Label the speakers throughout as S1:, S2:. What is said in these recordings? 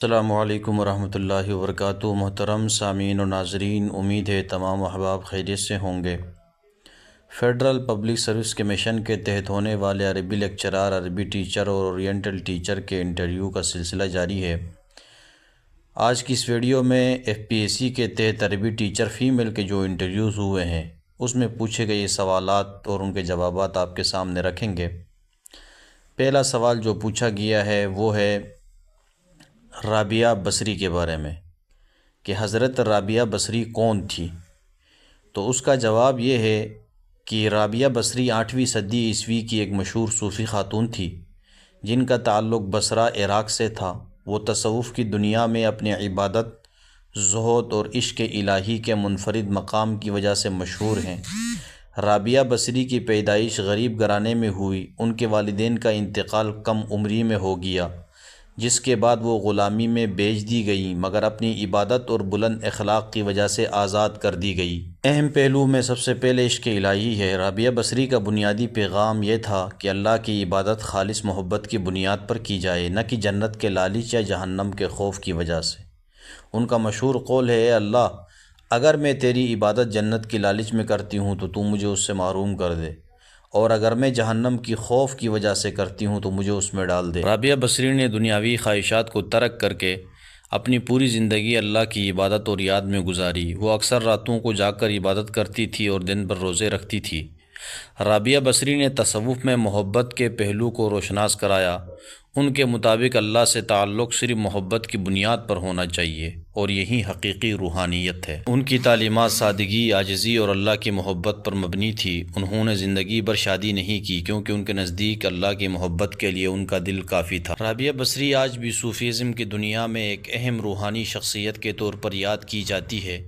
S1: السلام علیکم ورحمۃ اللہ وبرکاتہ۔ محترم سامعین و ناظرین، امید ہے تمام احباب خیریت سے ہوں گے۔ فیڈرل پبلک سروس کمیشن کے تحت ہونے والے عربی لیکچرار، عربی ٹیچر اور اورینٹل ٹیچر کے انٹرویو کا سلسلہ جاری ہے۔ آج کی اس ویڈیو میں FPSC کے تحت عربی ٹیچر فیمیل کے جو انٹرویوز ہوئے ہیں اس میں پوچھے گئے سوالات اور ان کے جوابات آپ کے سامنے رکھیں گے۔ پہلا سوال جو پوچھا گیا ہے وہ ہے رابعہ بصری کے بارے میں کہ حضرت رابعہ بصری کون تھی؟ تو اس کا جواب یہ ہے کہ رابعہ بصری 8ویں صدی عیسوی کی ایک مشہور صوفی خاتون تھی جن کا تعلق بصرہ عراق سے تھا۔ وہ تصوف کی دنیا میں اپنی عبادت، زہد اور عشق الہی کے منفرد مقام کی وجہ سے مشہور ہیں۔ رابعہ بصری کی پیدائش غریب گھرانے میں ہوئی۔ ان کے والدین کا انتقال کم عمری میں ہو گیا، جس کے بعد وہ غلامی میں بیچ دی گئی، مگر اپنی عبادت اور بلند اخلاق کی وجہ سے آزاد کر دی گئی۔ اہم پہلو میں سب سے پہلے عشق الہی ہے۔ رابعہ بصری کا بنیادی پیغام یہ تھا کہ اللہ کی عبادت خالص محبت کی بنیاد پر کی جائے، نہ کہ جنت کے لالچ یا جہنم کے خوف کی وجہ سے۔ ان کا مشہور قول ہے، اے اللہ، اگر میں تیری عبادت جنت کی لالچ میں کرتی ہوں تو مجھے اس سے محروم کر دے، اور اگر میں جہنم کی خوف کی وجہ سے کرتی ہوں تو مجھے اس میں ڈال دے۔ رابعہ بصری نے دنیاوی خواہشات کو ترک کر کے اپنی پوری زندگی اللہ کی عبادت اور یاد میں گزاری۔ وہ اکثر راتوں کو جاگ کر عبادت کرتی تھی اور دن بھر روزے رکھتی تھی۔ رابعہ بصری نے تصوف میں محبت کے پہلو کو روشناس کرایا۔ ان کے مطابق اللہ سے تعلق صرف محبت کی بنیاد پر ہونا چاہیے، اور یہی حقیقی روحانیت ہے۔ ان کی تعلیمات سادگی، عاجزی اور اللہ کی محبت پر مبنی تھی۔ انہوں نے زندگی بھر شادی نہیں کی کیونکہ ان کے نزدیک اللہ کی محبت کے لیے ان کا دل کافی تھا۔ رابعہ بصری آج بھی صوفیزم کی دنیا میں ایک اہم روحانی شخصیت کے طور پر یاد کی جاتی ہے۔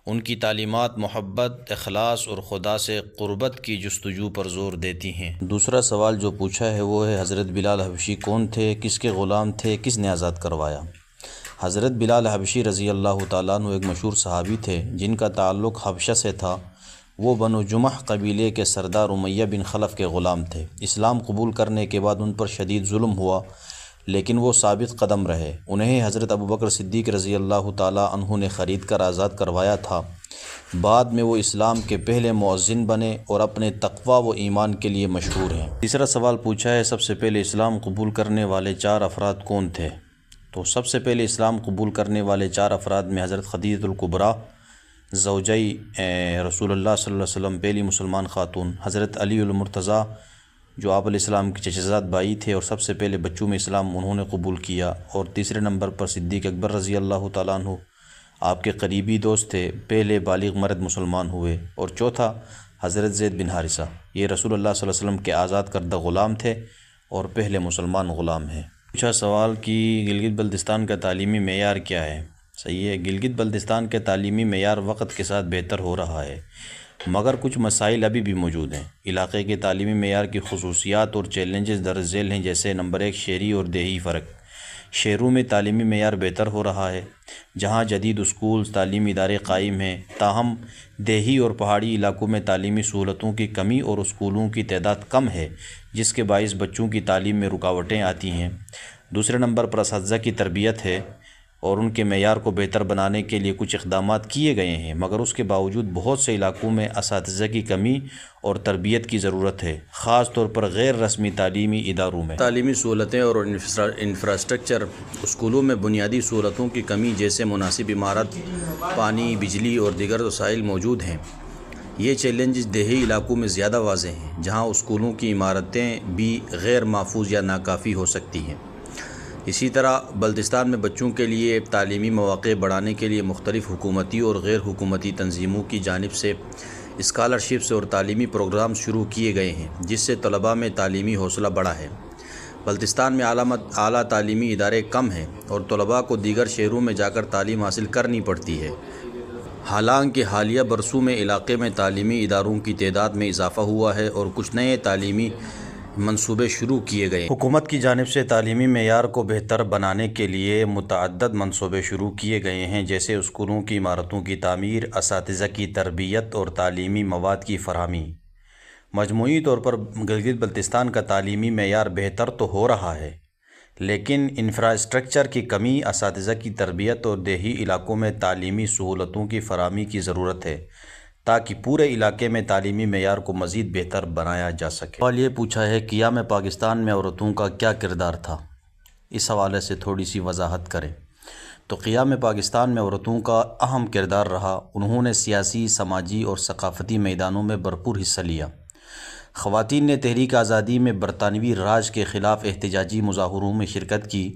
S1: ان کی تعلیمات محبت، اخلاص اور خدا سے قربت کی جستجو پر زور دیتی ہیں۔ دوسرا سوال جو پوچھا ہے وہ ہے حضرت بلال حبشی کون تھے، کس کے غلام تھے، کس نے آزاد کروایا؟ حضرت بلال حبشی رضی اللہ تعالیٰ عنہ ایک مشہور صحابی تھے جن کا تعلق حبشہ سے تھا۔ وہ بنو جمح قبیلے کے سردار امیہ بن خلف کے غلام تھے۔ اسلام قبول کرنے کے بعد ان پر شدید ظلم ہوا، لیکن وہ ثابت قدم رہے۔ انہیں حضرت ابوبکر صدیق رضی اللہ تعالیٰ عنہ نے خرید کر آزاد کروایا تھا۔ بعد میں وہ اسلام کے پہلے مؤذن بنے اور اپنے تقویٰ و ایمان کے لیے مشہور ہیں۔ تیسرا سوال پوچھا ہے، سب سے پہلے اسلام قبول کرنے والے 4 افراد کون تھے؟ تو سب سے پہلے اسلام قبول کرنے والے 4 افراد میں حضرت خدیجہ الکبریٰ زوجہ رسول اللہ صلی اللہ علیہ وسلم، پہلی مسلمان خاتون، حضرت علی المرتضیٰ جو آپ علیہ السلام کے چچزاد بھائی تھے اور سب سے پہلے بچوں میں اسلام انہوں نے قبول کیا، اور تیسرے نمبر پر صدیق اکبر رضی اللہ تعالیٰ عنہ آپ کے قریبی دوست تھے، پہلے بالغ مرد مسلمان ہوئے، اور چوتھا حضرت زید بن حارثہ، یہ رسول اللہ صلی اللہ علیہ وسلم کے آزاد کردہ غلام تھے اور پہلے مسلمان غلام ہیں۔ پوچھا سوال کہ گلگت بلتستان کا تعلیمی معیار کیا ہے؟ صحیح ہے، گلگت بلتستان کے تعلیمی معیار وقت کے ساتھ بہتر ہو رہا ہے، مگر کچھ مسائل ابھی بھی موجود ہیں۔ علاقے کے تعلیمی معیار کی خصوصیات اور چیلنجز درج ذیل ہیں، جیسے نمبر 1 شہری اور دیہی فرق۔ شہروں میں تعلیمی معیار بہتر ہو رہا ہے، جہاں جدید اسکولز، تعلیمی ادارے قائم ہیں، تاہم دیہی اور پہاڑی علاقوں میں تعلیمی سہولتوں کی کمی اور اسکولوں کی تعداد کم ہے، جس کے باعث بچوں کی تعلیم میں رکاوٹیں آتی ہیں۔ دوسرے نمبر پر اساتذہ کی تربیت ہے، اور ان کے معیار کو بہتر بنانے کے لیے کچھ اقدامات کیے گئے ہیں، مگر اس کے باوجود بہت سے علاقوں میں اساتذہ کی کمی اور تربیت کی ضرورت ہے، خاص طور پر غیر رسمی تعلیمی اداروں میں۔ تعلیمی سہولتیں اور انفراسٹرکچر۔ اسکولوں میں بنیادی سہولتوں کی کمی، جیسے مناسب عمارت، پانی، بجلی اور دیگر وسائل موجود ہیں۔ یہ چیلنجز دیہی علاقوں میں زیادہ واضح ہیں، جہاں اسکولوں کی عمارتیں بھی غیر محفوظ یا ناکافی ہو سکتی ہیں۔ اسی طرح بلتستان میں بچوں کے لیے تعلیمی مواقع بڑھانے کے لیے مختلف حکومتی اور غیر حکومتی تنظیموں کی جانب سے اسکالرشپس اور تعلیمی پروگرام شروع کیے گئے ہیں، جس سے طلباء میں تعلیمی حوصلہ بڑھا ہے۔ بلتستان میں اعلیٰ تعلیمی ادارے کم ہیں اور طلباء کو دیگر شہروں میں جا کر تعلیم حاصل کرنی پڑتی ہے۔ حالانکہ حالیہ برسوں میں علاقے میں تعلیمی اداروں کی تعداد میں اضافہ ہوا ہے اور کچھ نئے تعلیمی منصوبے شروع کیے گئے ہیں۔ حکومت کی جانب سے تعلیمی معیار کو بہتر بنانے کے لیے متعدد منصوبے شروع کیے گئے ہیں، جیسے اسکولوں کی عمارتوں کی تعمیر، اساتذہ کی تربیت اور تعلیمی مواد کی فراہمی۔ مجموعی طور پر گلگت بلتستان کا تعلیمی معیار بہتر تو ہو رہا ہے، لیکن انفراسٹرکچر کی کمی، اساتذہ کی تربیت اور دیہی علاقوں میں تعلیمی سہولتوں کی فراہمی کی ضرورت ہے تاکہ پورے علاقے میں تعلیمی معیار کو مزید بہتر بنایا جا سکے۔ سوال یہ پوچھا ہے کہ قیام پاکستان میں عورتوں کا کیا کردار تھا، اس حوالے سے تھوڑی سی وضاحت کریں۔ تو قیام پاکستان میں عورتوں کا اہم کردار رہا۔ انہوں نے سیاسی، سماجی اور ثقافتی میدانوں میں بھرپور حصہ لیا۔ خواتین نے تحریک آزادی میں برطانوی راج کے خلاف احتجاجی مظاہروں میں شرکت کی،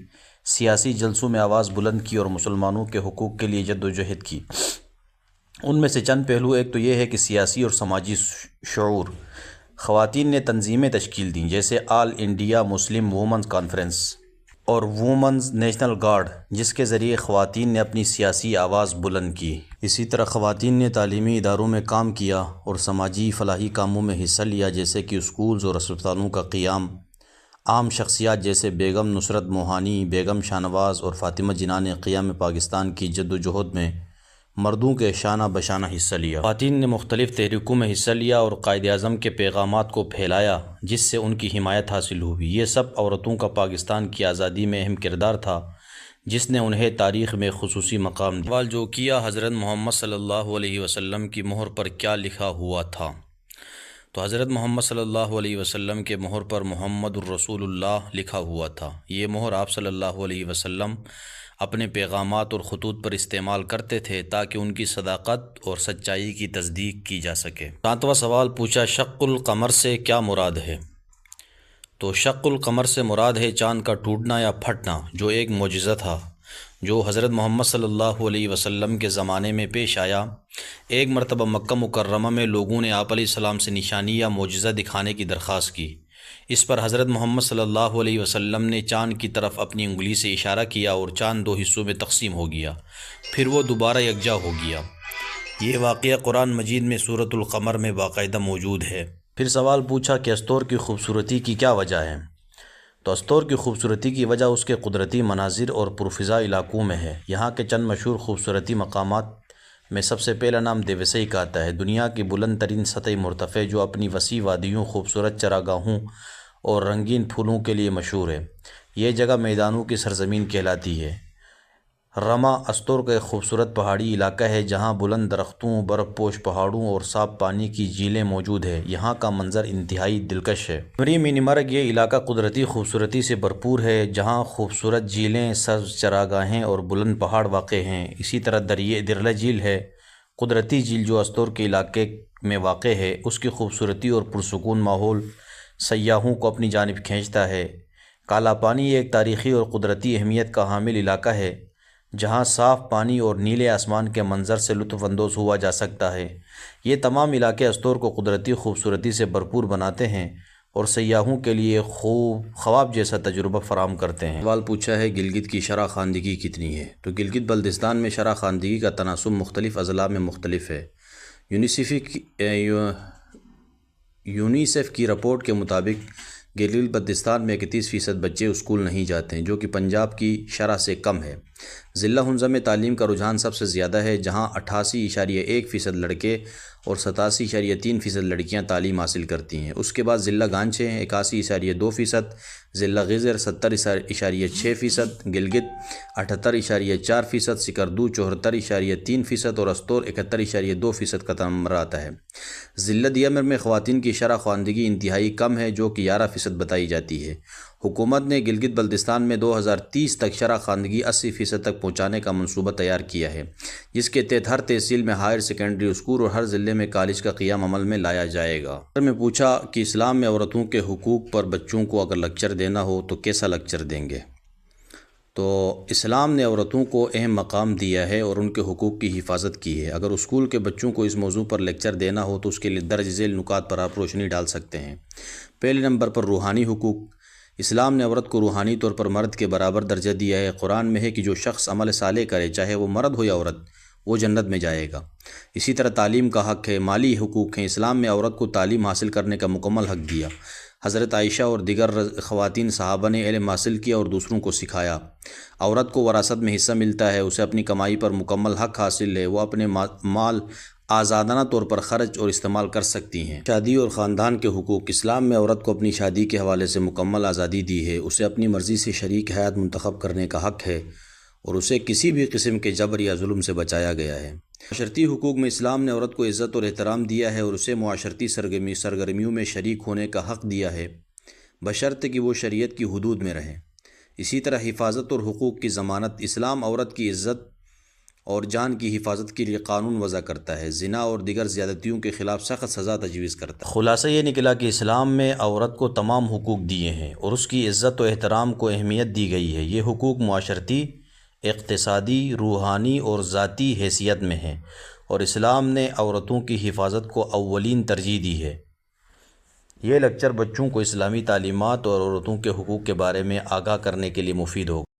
S1: سیاسی جلسوں میں آواز بلند کی اور مسلمانوں کے حقوق کے لیے جدوجہد کی۔ ان میں سے چند پہلو، ایک تو یہ ہے کہ سیاسی اور سماجی شعور۔ خواتین نے تنظیمیں تشکیل دیں جیسے آل انڈیا مسلم وومنز کانفرنس اور وومنز نیشنل گارڈ، جس کے ذریعے خواتین نے اپنی سیاسی آواز بلند کی۔ اسی طرح خواتین نے تعلیمی اداروں میں کام کیا اور سماجی فلاحی کاموں میں حصہ لیا جیسے کہ اسکولز اور اسپتالوں کا قیام۔ عام شخصیات جیسے بیگم نصرت موہانی، بیگم شاہنواز اور فاطمہ جناح نے قیام پاکستان کی جدوجہد میں مردوں کے شانہ بشانہ حصہ لیا۔ خواتین نے مختلف تحریکوں میں حصہ لیا اور قائد اعظم کے پیغامات کو پھیلایا جس سے ان کی حمایت حاصل ہوئی۔ یہ سب عورتوں کا پاکستان کی آزادی میں اہم کردار تھا جس نے انہیں تاریخ میں خصوصی مقام دیا۔ سوال جو کیا حضرت محمد صلی اللہ علیہ وسلم کی مہر پر کیا لکھا ہوا تھا، تو حضرت محمد صلی اللہ علیہ وسلم کے مہر پر محمد الرسول اللہ لکھا ہوا تھا۔ یہ مہر آپ صلی اللہ علیہ وسلم اپنے پیغامات اور خطوط پر استعمال کرتے تھے تاکہ ان کی صداقت اور سچائی کی تصدیق کی جا سکے۔ 7واں سوال پوچھا، شق القمر سے کیا مراد ہے؟ تو شق القمر سے مراد ہے چاند کا ٹوٹنا یا پھٹنا، جو ایک معجزہ تھا جو حضرت محمد صلی اللہ علیہ وسلم کے زمانے میں پیش آیا۔ ایک مرتبہ مکہ مکرمہ میں لوگوں نے آپ علیہ السلام سے نشانی یا معجزہ دکھانے کی درخواست کی۔ اس پر حضرت محمد صلی اللہ علیہ وسلم نے چاند کی طرف اپنی انگلی سے اشارہ کیا اور چاند 2 حصوں میں تقسیم ہو گیا، پھر وہ دوبارہ یکجا ہو گیا۔ یہ واقعہ قرآن مجید میں سورۃ القمر میں باقاعدہ موجود ہے۔ پھر سوال پوچھا کہ استور کی خوبصورتی کی کیا وجہ ہے؟ تو استور کی خوبصورتی کی وجہ اس کے قدرتی مناظر اور پرفضا علاقوں میں ہے۔ یہاں کے چند مشہور خوبصورتی مقامات میں سب سے پہلا نام دیوسئی کا آتا ہے، دنیا کی بلند ترین سطح مرتفع جو اپنی وسیع وادیوں، خوبصورت چراگاہوں اور رنگین پھولوں کے لیے مشہور ہے۔ یہ جگہ میدانوں کی سرزمین کہلاتی ہے۔ رما استور کا ایک خوبصورت پہاڑی علاقہ ہے جہاں بلند درختوں، برف پوش پہاڑوں اور صاف پانی کی جھیلیں موجود ہیں۔ یہاں کا منظر انتہائی دلکش ہے۔ مینی مرگ یہ علاقہ قدرتی خوبصورتی سے بھرپور ہے جہاں خوبصورت جھیلیں، سبز چراگاہیں اور بلند پہاڑ واقع ہیں۔ اسی طرح درلا جھیل ہے، قدرتی جھیل جو استور کے علاقے میں واقع ہے۔ اس کی خوبصورتی اور پرسکون ماحول سیاحوں کو اپنی جانب کھینچتا ہے۔ کالا پانی ایک تاریخی اور قدرتی اہمیت کا حامل علاقہ ہے جہاں صاف پانی اور نیلے آسمان کے منظر سے لطف اندوز ہوا جا سکتا ہے۔ یہ تمام علاقے استور کو قدرتی خوبصورتی سے بھرپور بناتے ہیں اور سیاحوں کے لیے خواب جیسا تجربہ فراہم کرتے ہیں۔ سوال پوچھا ہے گلگت کی شرح خواندگی کتنی ہے؟ تو گلگت بلتستان میں شرح خواندگی کا تناسب مختلف اضلاع میں مختلف ہے۔ یونیسیف کی رپورٹ کے مطابق گلگت بلتستان میں 31% بچے اسکول نہیں جاتے ہیں، جو کہ پنجاب کی شرح سے کم ہے۔ ضلع ہنزہ میں تعلیم کا رجحان سب سے زیادہ ہے جہاں 88.1% لڑکے اور 87.3% لڑکیاں تعلیم حاصل کرتی ہیں۔ اس کے بعد ضلع گانچے ہیں 81.2%، ضلع غیزر 70.6%، گلگت 78.4%، سکردو 74.3% اور استور 71.2% کا نمبر آتا ہے۔ ضلع دیامر میں خواتین کی شرح خواندگی انتہائی کم ہے جو کہ 11% بتائی جاتی ہے۔ حکومت نے گلگت بلتستان میں 2030 تک شرح خواندگی 80% تک پہنچانے کا منصوبہ تیار کیا ہے، جس کے تحت ہر تحصیل میں ہائر سیکنڈری اسکول اور ہر ضلع میں کالج کا قیام عمل میں لایا جائے گا۔ میں پوچھا کہ اسلام میں عورتوں کے حقوق پر بچوں کو اگر لیکچر دینا ہو تو کیسا لیکچر دیں گے؟ تو اسلام نے عورتوں کو اہم مقام دیا ہے اور ان کے حقوق کی حفاظت کی ہے۔ اگر اسکول کے بچوں کو اس موضوع پر لیکچر دینا ہو تو اس کے لیے درج ذیل نکات پر آپ روشنی ڈال سکتے ہیں۔ پہلے نمبر پر روحانی حقوق۔ اسلام نے عورت کو روحانی طور پر مرد کے برابر درجہ دیا ہے۔ قرآن میں ہے کہ جو شخص عمل صالح کرے، چاہے وہ مرد ہو یا عورت، وہ جنت میں جائے گا۔ اسی طرح تعلیم کا حق ہے، مالی حقوق ہیں۔ اسلام میں عورت کو تعلیم حاصل کرنے کا مکمل حق دیا۔ حضرت عائشہ اور دیگر خواتین صحابہ نے علم حاصل کیا اور دوسروں کو سکھایا۔ عورت کو وراثت میں حصہ ملتا ہے، اسے اپنی کمائی پر مکمل حق حاصل ہے، وہ اپنے مال آزادانہ طور پر خرچ اور استعمال کر سکتی ہیں۔ شادی اور خاندان کے حقوق۔ اسلام میں عورت کو اپنی شادی کے حوالے سے مکمل آزادی دی ہے، اسے اپنی مرضی سے شریک حیات منتخب کرنے کا حق ہے اور اسے کسی بھی قسم کے جبر یا ظلم سے بچایا گیا ہے۔ معاشرتی حقوق میں اسلام نے عورت کو عزت اور احترام دیا ہے اور اسے معاشرتی سرگرمیوں میں شریک ہونے کا حق دیا ہے، بشرط کہ وہ شریعت کی حدود میں رہے۔ اسی طرح حفاظت اور حقوق کی ضمانت۔ اسلام عورت کی عزت اور جان کی حفاظت کے لیے قانون وضع کرتا ہے، زنا اور دیگر زیادتیوں کے خلاف سخت سزا تجویز کرتا ہے۔ خلاصہ یہ نکلا کہ اسلام میں عورت کو تمام حقوق دیے ہیں اور اس کی عزت و احترام کو اہمیت دی گئی ہے۔ یہ حقوق معاشرتی، اقتصادی، روحانی اور ذاتی حیثیت میں ہیں اور اسلام نے عورتوں کی حفاظت کو اولین ترجیح دی ہے۔ یہ لیکچر بچوں کو اسلامی تعلیمات اور عورتوں کے حقوق کے بارے میں آگاہ کرنے کے لیے مفید ہوگا۔